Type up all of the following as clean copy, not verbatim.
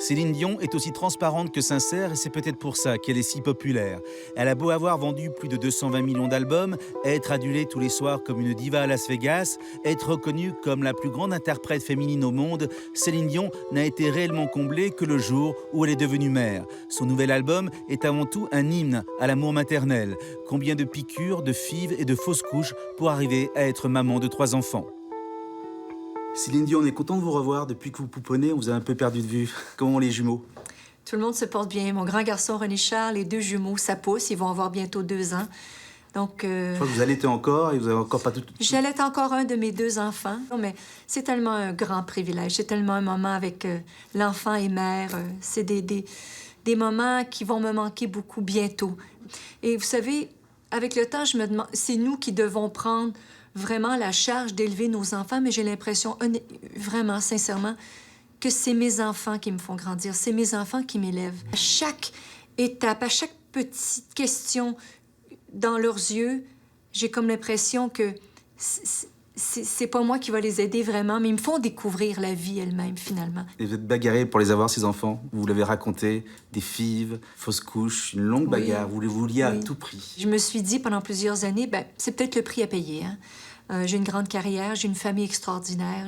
Céline Dion est aussi transparente que sincère et c'est peut-être pour ça qu'elle est si populaire. Elle a beau avoir vendu plus de 220 millions d'albums, être adulée tous les soirs comme une diva à Las Vegas, être reconnue comme la plus grande interprète féminine au monde, Céline Dion n'a été réellement comblée que le jour où elle est devenue mère. Son nouvel album est avant tout un hymne à l'amour maternel. Combien de piqûres, de fives et de fausses couches pour arriver à être maman de 3 enfants. Céline Dion, on est content de vous revoir. Depuis que vous pouponnez, on vous a un peu perdu de vue. Comment vont les jumeaux? Tout le monde se porte bien. Mon grand garçon René Charles, les 2 jumeaux, ça pousse. Ils vont avoir bientôt 2 ans. Donc, Je crois que vous allaitez encore et vous avez encore pas tout... j'allaite encore un de mes 2 enfants. Mais c'est tellement un grand privilège. C'est tellement un moment avec l'enfant et mère. C'est des moments qui vont me manquer beaucoup bientôt. Et vous savez, avec le temps, je me demande... C'est nous qui devons prendre vraiment la charge d'élever nos enfants, mais j'ai l'impression, vraiment, sincèrement, que c'est mes enfants qui me font grandir, c'est mes enfants qui m'élèvent. À chaque étape, à chaque petite question dans leurs yeux, j'ai comme l'impression que c'est pas moi qui va les aider vraiment, mais ils me font découvrir la vie elle-même, finalement. Et vous êtes bagarré pour les avoir, ces enfants. Vous l'avez raconté, des fives, fausses couches, une longue bagarre. Vous les vouliez à tout prix. Je me suis dit pendant plusieurs années, ben, c'est peut-être le prix à payer. Hein? J'ai une grande carrière, j'ai une famille extraordinaire,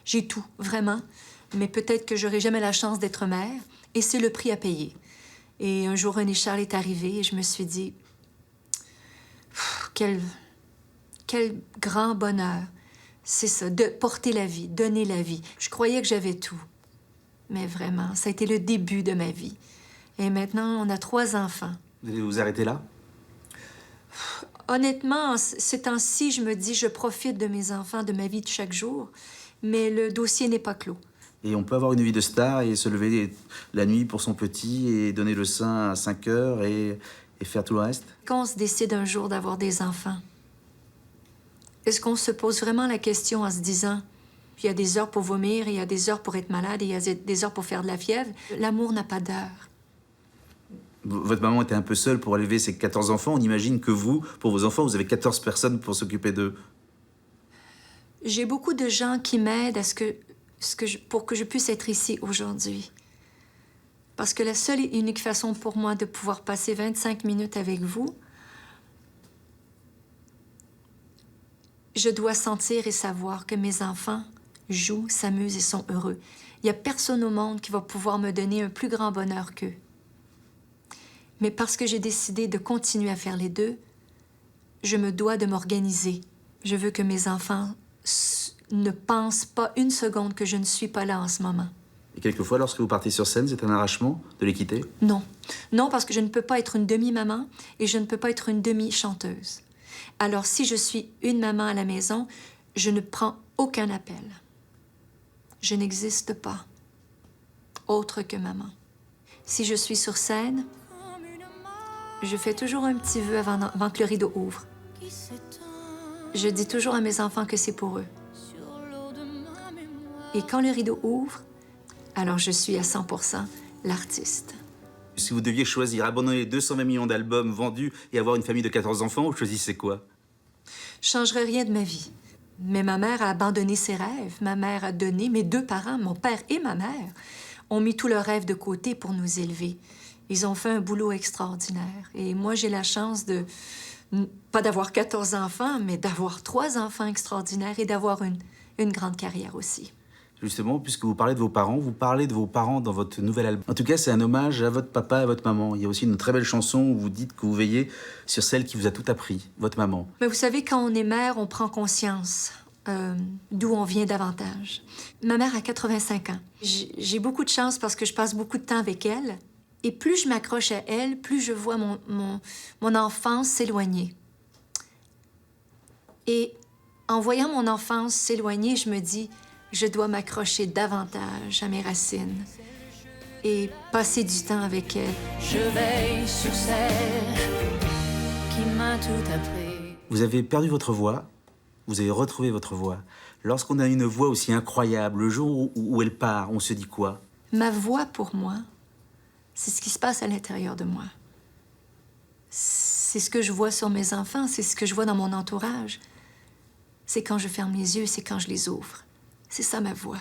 j'ai tout, vraiment. Mais peut-être que j'aurai jamais la chance d'être mère, et c'est le prix à payer. Et un jour, René Charles est arrivé, et je me suis dit, quel grand bonheur. C'est ça, de porter la vie, donner la vie. Je croyais que j'avais tout. Mais vraiment, ça a été le début de ma vie. Et maintenant, on a 3 enfants. Vous allez vous arrêter là? Honnêtement, ces temps-ci, je me dis, je profite de mes enfants, de ma vie de chaque jour, mais le dossier n'est pas clos. Et on peut avoir une vie de star et se lever la nuit pour son petit et donner le sein à 5 heures et faire tout le reste? Quand on se décide un jour d'avoir des enfants, est-ce qu'on se pose vraiment la question en se disant, il y a des heures pour vomir, il y a des heures pour être malade, et il y a des heures pour faire de la fièvre? L'amour n'a pas d'heure. Votre maman était un peu seule pour élever ses 14 enfants. On imagine que vous, pour vos enfants, vous avez 14 personnes pour s'occuper d'eux. J'ai beaucoup de gens qui m'aident pour que je puisse être ici aujourd'hui. Parce que la seule et unique façon pour moi de pouvoir passer 25 minutes avec vous, je dois sentir et savoir que mes enfants jouent, s'amusent et sont heureux. Il n'y a personne au monde qui va pouvoir me donner un plus grand bonheur qu'eux. Mais parce que j'ai décidé de continuer à faire les deux, je me dois de m'organiser. Je veux que mes enfants ne pensent pas une seconde que je ne suis pas là en ce moment. Et quelquefois, lorsque vous partez sur scène, c'est un arrachement de les quitter? Non. Non, parce que je ne peux pas être une demi-maman et je ne peux pas être une demi-chanteuse. Alors, si je suis une maman à la maison, je ne prends aucun appel. Je n'existe pas autre que maman. Si je suis sur scène, je fais toujours un petit vœu avant que le rideau ouvre. Je dis toujours à mes enfants que c'est pour eux. Et quand le rideau ouvre, alors je suis à 100% l'artiste. Si vous deviez choisir abandonner 220 millions d'albums vendus et avoir une famille de 14 enfants, vous choisissez quoi? Je changerais rien de ma vie. Mais ma mère a abandonné ses rêves. Ma mère a donné, mes 2 parents, mon père et ma mère, ont mis tous leurs rêves de côté pour nous élever. Ils ont fait un boulot extraordinaire. Et moi, j'ai la chance de, pas d'avoir 14 enfants, mais d'avoir 3 enfants extraordinaires et d'avoir une grande carrière aussi. Justement, puisque vous parlez de vos parents, vous parlez de vos parents dans votre nouvel album. En tout cas, c'est un hommage à votre papa et à votre maman. Il y a aussi une très belle chanson où vous dites que vous veillez sur celle qui vous a tout appris, votre maman. Mais vous savez, quand on est mère, on prend conscience d'où on vient davantage. Ma mère a 85 ans. J'ai beaucoup de chance parce que je passe beaucoup de temps avec elle. Et plus je m'accroche à elle, plus je vois mon enfance s'éloigner. Et en voyant mon enfance s'éloigner, je me dis, je dois m'accrocher davantage à mes racines et passer du temps avec elle. Je veille sur celle qui m'a tout appris. Vous avez perdu votre voix, vous avez retrouvé votre voix. Lorsqu'on a une voix aussi incroyable, le jour où elle part, on se dit quoi? Ma voix, pour moi, c'est ce qui se passe à l'intérieur de moi. C'est ce que je vois sur mes enfants, c'est ce que je vois dans mon entourage. C'est quand je ferme les yeux, c'est quand je les ouvre. C'est ça ma voix.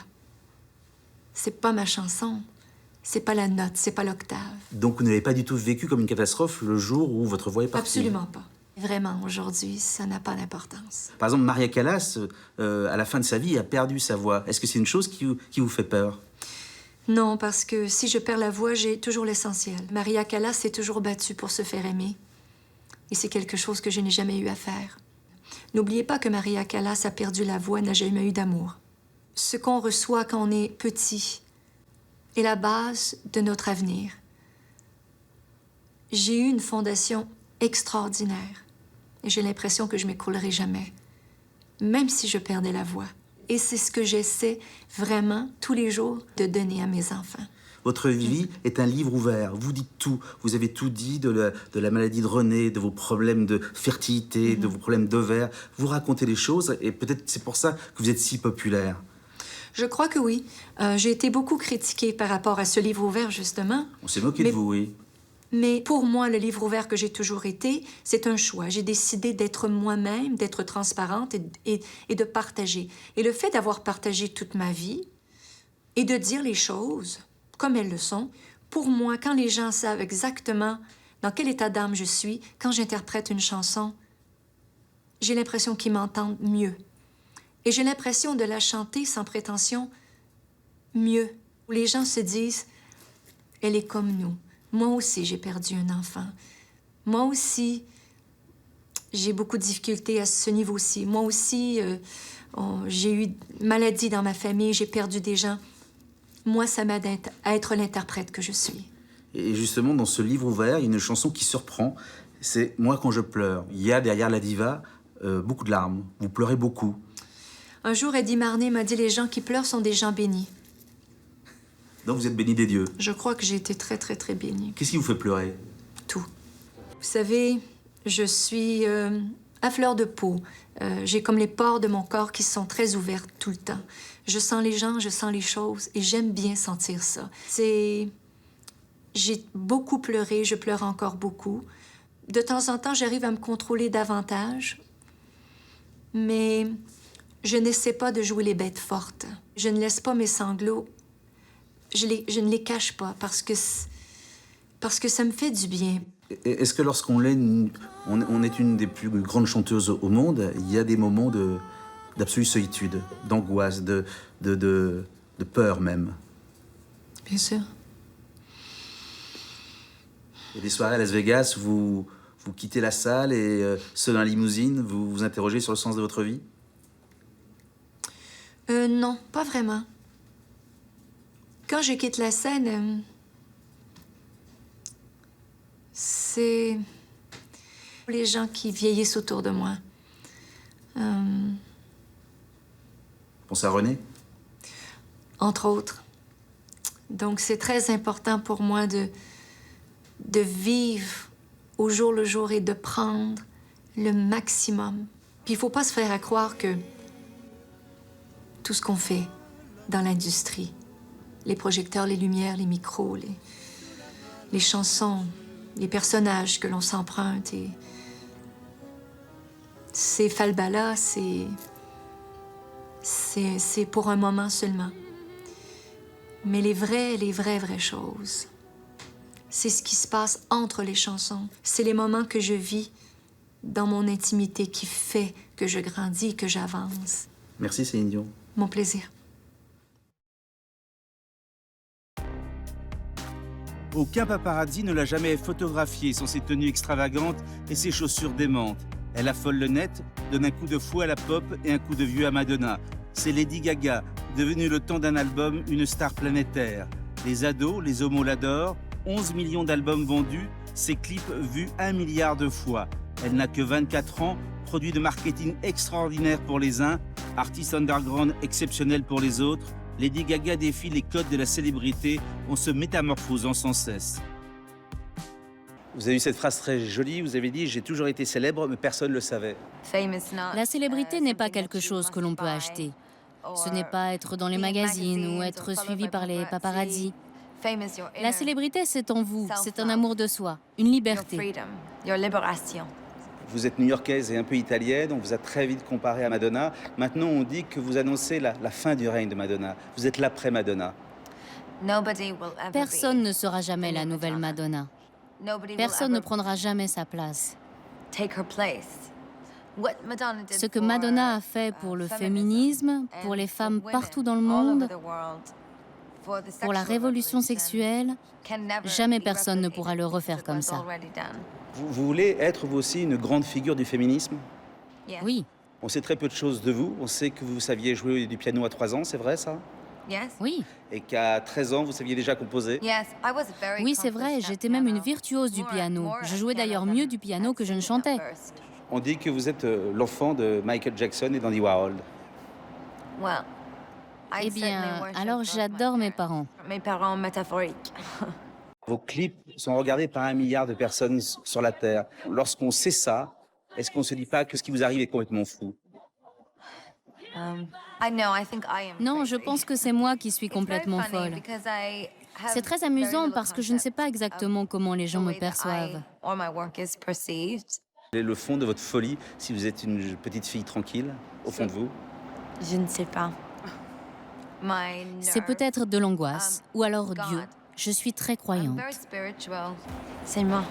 C'est pas ma chanson, C'est pas la note, c'est pas l'octave. Donc vous n'avez pas du tout vécu comme une catastrophe le jour où votre voix est partie? Absolument pas. Vraiment, aujourd'hui, ça n'a pas d'importance. Par exemple, Maria Callas, à la fin de sa vie, a perdu sa voix. Est-ce que c'est une chose qui vous fait peur? Non, parce que si je perds la voix, j'ai toujours l'essentiel. Maria Callas s'est toujours battue pour se faire aimer. Et c'est quelque chose que je n'ai jamais eu à faire. N'oubliez pas que Maria Callas a perdu la voix, n'a jamais eu d'amour. Ce qu'on reçoit quand on est petit est la base de notre avenir. J'ai eu une fondation extraordinaire. Et j'ai l'impression que je m'écroulerai jamais, même si je perdais la voix. Et c'est ce que j'essaie vraiment, tous les jours, de donner à mes enfants. Votre vie est un livre ouvert. Vous dites tout. Vous avez tout dit de la maladie de René, de vos problèmes de fertilité, de vos problèmes d'ovaires. Vous racontez les choses et peut-être c'est pour ça que vous êtes si populaire. Je crois que oui. J'ai été beaucoup critiquée par rapport à ce livre ouvert, justement. On s'est moqué de vous, oui. Mais pour moi, le livre ouvert que j'ai toujours été, c'est un choix. J'ai décidé d'être moi-même, d'être transparente et de partager. Et le fait d'avoir partagé toute ma vie et de dire les choses comme elles le sont, pour moi, quand les gens savent exactement dans quel état d'âme je suis, quand j'interprète une chanson, j'ai l'impression qu'ils m'entendent mieux. Et j'ai l'impression de la chanter sans prétention mieux. Où les gens se disent, elle est comme nous. Moi aussi, j'ai perdu un enfant. Moi aussi, j'ai beaucoup de difficultés à ce niveau-ci. Moi aussi, j'ai eu maladie dans ma famille, j'ai perdu des gens. Moi, ça m'aide à être l'interprète que je suis. Et justement, dans ce livre ouvert, il y a une chanson qui surprend. C'est « Moi, quand je pleure ». Il y a derrière la diva beaucoup de larmes. Vous pleurez beaucoup. Un jour, Eddie Marnay m'a dit « Les gens qui pleurent sont des gens bénis ». Donc vous êtes béni des dieux. Je crois que j'ai été très, très, très bénie. Qu'est-ce qui vous fait pleurer? Tout. Vous savez, je suis à fleur de peau. J'ai comme les pores de mon corps qui sont très ouverts tout le temps. Je sens les gens, je sens les choses et j'aime bien sentir ça. J'ai beaucoup pleuré, je pleure encore beaucoup. De temps en temps, j'arrive à me contrôler davantage, mais je n'essaie pas de jouer les bêtes fortes. Je ne laisse pas mes sanglots. Je ne les cache pas parce que ça me fait du bien. Est-ce que lorsqu'on on est une des plus grandes chanteuses au monde, il y a des moments d'absolue solitude, d'angoisse, de peur même? Bien sûr. Il y a des soirées à Las Vegas, vous quittez la salle et, seul dans la limousine, vous vous interrogez sur le sens de votre vie? Non, pas vraiment. Quand je quitte la scène, c'est les gens qui vieillissent autour de moi. Pensez à René? Entre autres. Donc, c'est très important pour moi de vivre au jour le jour et de prendre le maximum. Puis, il ne faut pas se faire à croire que tout ce qu'on fait dans l'industrie, les projecteurs, les lumières, les micros, les chansons, les personnages que l'on s'emprunte. Et ces falbalas, c'est pour un moment seulement. Mais les vraies choses, c'est ce qui se passe entre les chansons. C'est les moments que je vis dans mon intimité qui fait que je grandis, que j'avance. Merci Céline Dion. Mon plaisir. Aucun paparazzi ne l'a jamais photographiée sans ses tenues extravagantes et ses chaussures démentes. Elle affole le net, donne un coup de fouet à la pop et un coup de vieux à Madonna. C'est Lady Gaga, devenue le temps d'un album une star planétaire. Les ados, les homos l'adorent, 11 millions d'albums vendus, ses clips vus 1 milliard de fois. Elle n'a que 24 ans, produit de marketing extraordinaire pour les uns, artiste underground exceptionnel pour les autres. Lady Gaga défie les codes de la célébrité en se métamorphosant sans cesse. Vous avez eu cette phrase très jolie, vous avez dit « J'ai toujours été célèbre, mais personne ne le savait ». La célébrité n'est pas quelque chose que l'on peut acheter. Ce n'est pas être dans les magazines ou être suivi par les paparazzis. La célébrité, c'est en vous, c'est un amour de soi, une liberté. Vous êtes new-yorkaise et un peu italienne, on vous a très vite comparé à Madonna. Maintenant, on dit que vous annoncez la fin du règne de Madonna. Vous êtes l'après-Madonna. Personne ne sera jamais la nouvelle Madonna. Personne ne prendra jamais sa place. Ce que Madonna a fait pour le féminisme, pour les femmes partout dans le monde, pour la révolution sexuelle, jamais personne ne pourra le refaire comme ça. Vous voulez être vous aussi une grande figure du féminisme? Oui, On sait très peu de choses de vous. On sait que vous saviez jouer du piano à 3 ans, c'est vrai ça? oui. Et qu'à 13 ans, vous saviez déjà composer? Oui, c'est vrai, j'étais même une virtuose du piano. Je jouais d'ailleurs mieux du piano que je ne chantais. On dit que vous êtes l'enfant de Michael Jackson et d'Andy Warhol. Eh bien, alors j'adore mes parents. Mes parents métaphoriques. Vos clips sont regardés par 1 milliard de personnes sur la Terre. Lorsqu'on sait ça, est-ce qu'on ne se dit pas que ce qui vous arrive est complètement fou? Non, je pense que c'est moi qui suis complètement folle. C'est très amusant parce que je ne sais pas exactement comment les gens me perçoivent. Quel est le fond de votre folie si vous êtes une petite fille tranquille, au fond de vous? Je ne sais pas. C'est peut-être de l'angoisse, ou alors Dieu. Je suis très croyante. C'est moi.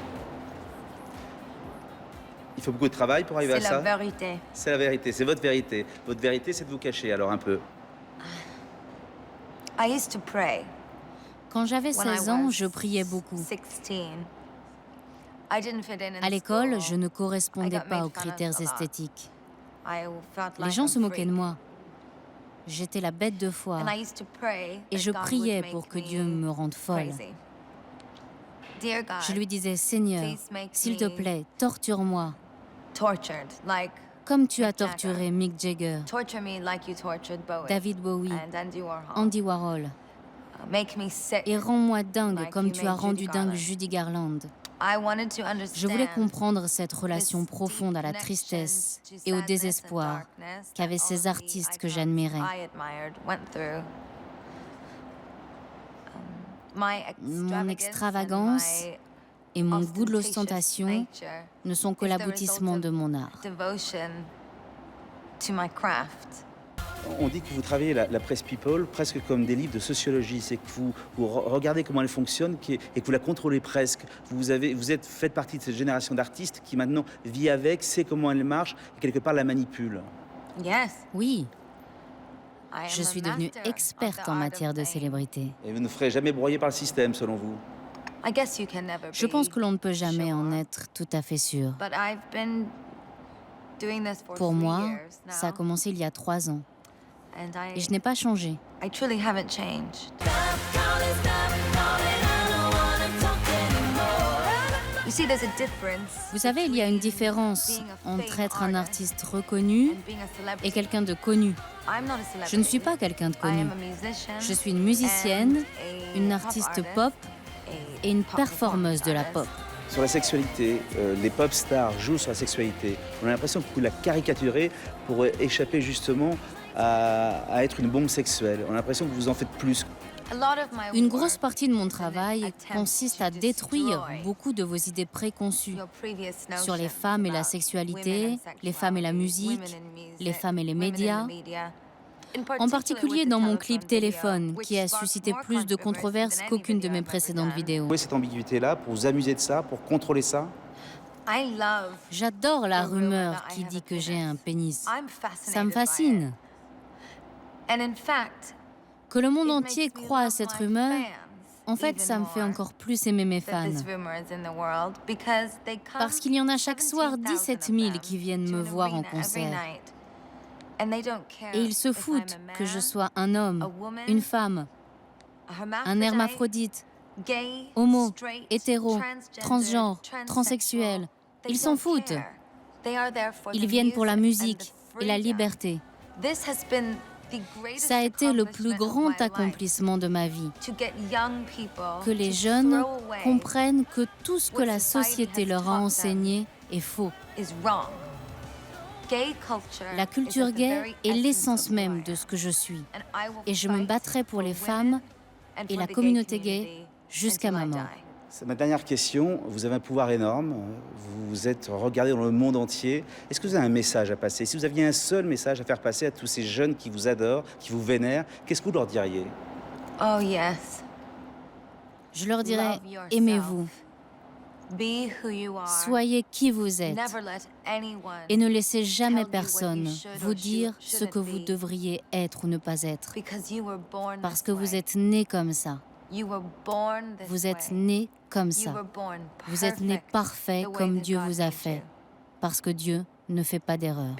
Il faut beaucoup de travail pour arriver à C'est ça? la vérité. C'est la vérité, c'est votre vérité. Votre vérité, c'est de vous cacher, alors un peu. I used to pray Quand j'avais when I 16 ans, was je priais beaucoup. 16. I didn't fit in À l'école, je school. ne correspondais I got pas made aux fun of critères a lot. esthétiques. I felt Les like gens I'm se moquaient de freak. moi. J'étais la bête de foire. And I used to pray Et that je God would priais make pour que me Dieu me rende folle. crazy. Dear God, Je lui disais, Seigneur, please make s'il te me plaît, torture-moi, tortured, like comme tu as Mick Jagger. torturé Mick Jagger, torture me like you tortured Bowie David Bowie, and Andy Warhol. Andy Warhol. Make me sick. Et rends-moi dingue Like comme you tu as made rendu Judy dingue Garland. Judy Garland. I wanted to Je voulais understand comprendre cette relation this profonde à la deep tristesse connection to et au sadness and désespoir darkness qu'avaient that ces only artistes que icons j'admirais. I admired went through. My Mon extravagance extravagance et mon goût de l'ostentation ne sont que l'aboutissement de mon art. devotion to my craft. On dit que vous travaillez la presse People presque comme des livres de sociologie. C'est que vous regardez comment elle fonctionne et que vous la contrôlez presque. Faites partie de cette génération d'artistes qui maintenant vit avec, sait comment elle marche et quelque part la manipule. Yes, Oui, I am je a suis devenue master of experte the en art matière of de fame. célébrité. Et vous ne ferez jamais broyer par le système, selon vous. I guess you can never Je pense be que l'on ne peut jamais en sure. être tout à fait sûr. But I've been doing this for Pour 3 moi, years now, ça a commencé il y a 3 ans and et je n'ai pas changé. I truly haven't changed. You see, there's a difference Vous savez, il y a une différence entre être un artiste reconnu and being a celebrity. et quelqu'un de connu. I'm not a celebrity. Je ne suis pas quelqu'un de I connu. am a musician Je suis une musicienne, and a une pop artiste artist, pop a et une pop performeuse de la performance pop. artist. Sur la sexualité, les pop stars jouent sur la sexualité. On a l'impression que vous la caricaturez pour échapper justement à être une bombe sexuelle. On a l'impression que vous en faites plus. A lot of my Une work grosse partie de mon is an travail attempt consiste to à détruire destroy beaucoup de vos idées préconçues your previous sur les notions femmes et la about sexualité, women and les femmes et la sexuality, musique, women in music, les femmes et les women in the médias. media. En particulier dans mon clip téléphone, qui a which sparked suscité more plus de controversy controverses than any qu'aucune de video mes I've ever précédentes done. vidéos. Vous avez cette ambiguïté-là pour vous amuser de ça, pour contrôler ça. I love J'adore la the rumor rumeur that I qui have dit a que j'ai penis. un pénis. I'm fascinated Ça me by fascine. it. And in fact, Que le monde it entier makes me croit à love cette my rumeur, fans en fait, even ça me fait more encore plus aimer mes that fans. this rumor is in the world because they come Parce qu'il y en a chaque soir 17,000 17 000 of qui them viennent to me an voir en arena every concert. night. And they don't care Et ils se if I'm foutent a que je man, sois un homme, a woman, une femme, a un hermaphrodite, gay, homo, straight, hétéro, transgenre, transsexuel. transsexuel. They Ils s'en don't foutent. care. They are there for Ils the viennent pour la music musique and the et la freedom. liberté. This has been the greatest Ça a été le plus accomplishment of grand my life, accomplissement de ma vie. to get young people Que les to jeunes throw away comprennent que tout ce que what la society société has leur a taught them. enseigné est faux. is wrong. Gay culture La is culture at the gay very est essence l'essence of who même I de am. ce que je suis. And I will Et je me fight battrai pour les for femmes women and et for la the gay communauté gay community jusqu'à until ma I mort. die. C'est ma dernière question. Vous avez un pouvoir énorme. Vous êtes regardé dans le monde entier. Est-ce que vous avez un message à passer? Si vous aviez un seul message à faire passer à tous ces jeunes qui vous adorent, qui vous vénèrent, qu'est-ce que vous leur diriez? Oh yes. Je leur dirais, aimez-vous, soyez qui vous êtes et ne laissez jamais personne vous dire ce que vous devriez être ou ne pas être, parce que vous êtes né comme ça. Vous êtes né comme ça. Vous êtes né parfait comme Dieu vous a fait, parce que Dieu ne fait pas d'erreur.